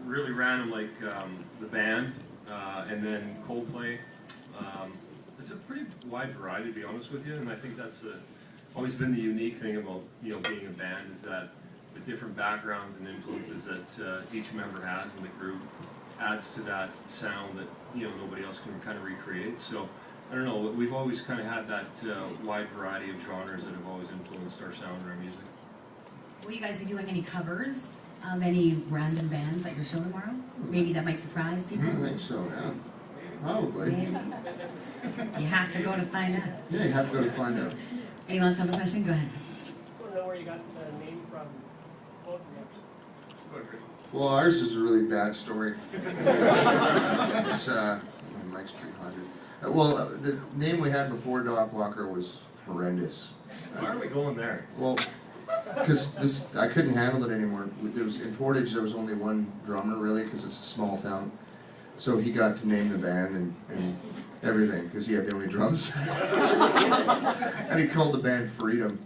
really random, like the band, and then Coldplay. It's a pretty wide variety, to be honest with you, and I think that's always been the unique thing about being a band, is that the different backgrounds and influences that each member has in the group adds to that sound that nobody else can kind of recreate. So I don't know, we've always kind of had that wide variety of genres that have always influenced our sound and our music. Will you guys be doing any covers of any random bands at your show tomorrow? Maybe that might surprise people? I think so, yeah. Probably. Maybe. You have to go to find out. Yeah, you have to go to find out. Anyone else have a question? Go ahead. I want to know where you got the name from, both of you. Well, ours is a really bad story. It's, Mike's 300. Well, the name we had before Doc Walker was horrendous. Why are we going there? Well, because I couldn't handle it anymore. In Portage, there was only one drummer, really, because it's a small town. So he got to name the band and everything, because he had the only drums. And he called the band Freedom.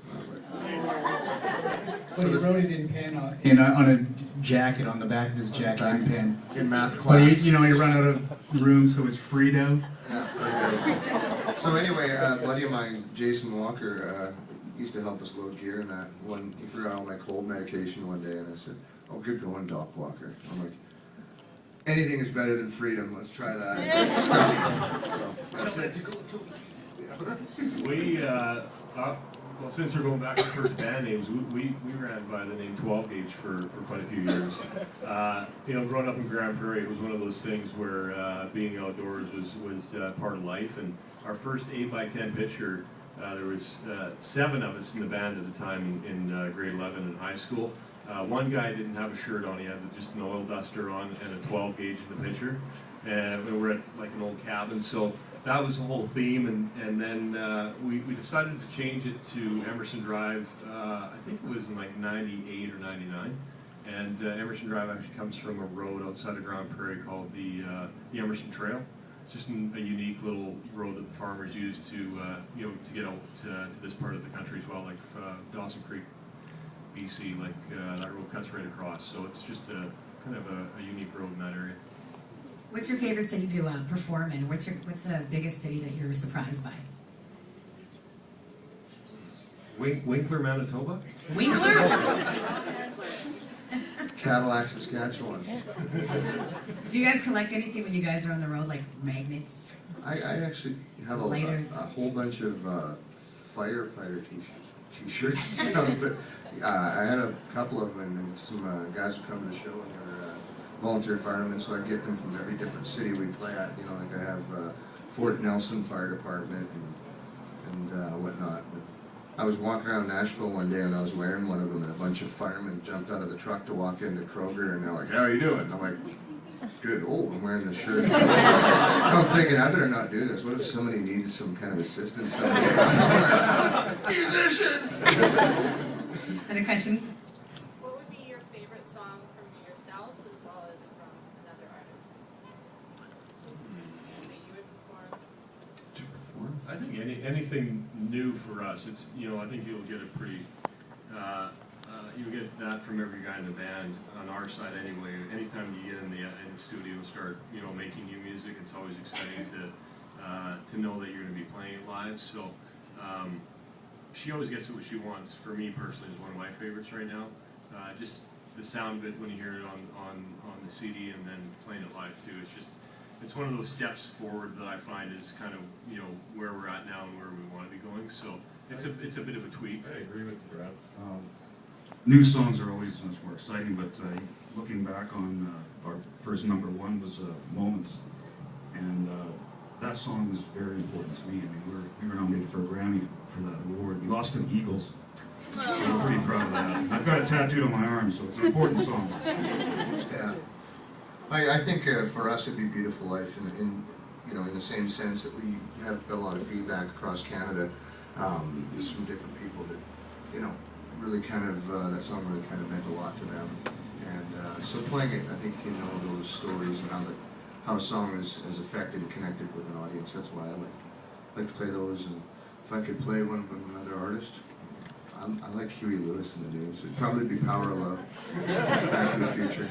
But he wrote it in pen on a jacket, on the back of his jacket in pen. In math class. But you run out of room, so it's Frito. Yeah, Fredo. So anyway, a buddy of mine, Jason Walker, used to help us load gear, and that one, he forgot all my cold medication one day, and I said, "Oh, good going, Doc Walker." I'm like, anything is better than freedom. Let's try that. So that's it. We, well, since we're going back to first band names, we ran by the name 12 Gauge for quite a few years. Growing up in Grand Prairie, it was one of those things where being outdoors was part of life. And our first 8x10 picture, there was 7 of us in the band at the time in grade 11 in high school. One guy didn't have a shirt on; he had just an oil duster on and a 12 gauge in the picture. And we were at like an old cabin, so that was the whole theme. And then we decided to change it to Emerson Drive. I think it was in like '98 or '99. And Emerson Drive actually comes from a road outside of Grand Prairie called the Emerson Trail. It's just a unique little road that the farmers use to get out to this part of the country as well, like Dawson Creek, BC, like that road cuts right across. So it's just kind of a unique road in that area. What's your favorite city to perform in? What's the biggest city that you're surprised by? Winkler, Manitoba? Winkler? Cadillac, Saskatchewan. Do you guys collect anything when you guys are on the road, like magnets? I actually have a whole bunch of firefighter t-shirts and stuff, but I had a couple of them, and some guys would come to the show and they're volunteer firemen, so I get them from every different city we play at. Like I have Fort Nelson Fire Department and whatnot. But I was walking around Nashville one day and I was wearing one of them, and a bunch of firemen jumped out of the truck to walk into Kroger, and they're like, "How are you doing?" I'm like, "Good." "Oh, I'm wearing this shirt." I'm thinking, I better not do this. What if somebody needs some kind of assistance? Musician! Another question? What would be your favorite song from yourselves as well as from another artist that you would perform? To perform? I think anything new for us, it's I think you'll get a pretty you'll get that from every guy in the band on our side anyway. Anytime you get in the studio and start making new music, it's always exciting to know that you're going to be playing it live. So She Always Gets What She Wants, for me personally, is one of my favorites right now. Just the sound of it when you hear it on the CD and then playing it live too. It's one of those steps forward that I find is kind of where we're at now and where we want to be going. So it's a bit of a tweak. I agree with you, Brad. New songs are always much more exciting, but looking back on our first number 1 was Moments, and that song was very important to me. I mean, we were nominated for a Grammy for that award. We lost to the Eagles, so I'm pretty proud of that. I've got it tattooed on my arm, so it's an important song. Yeah. I think for us it'd be Beautiful Life in the same sense that we have a lot of feedback across Canada, just from different people that, really kind of, that song really kind of meant a lot to them. And so playing it, I think you can know those stories and how a song is affected and connected with an audience. That's why I like to play those. And if I could play one with another artist, I like Huey Lewis in the news. It'd probably be Power of Love, Back to the Future.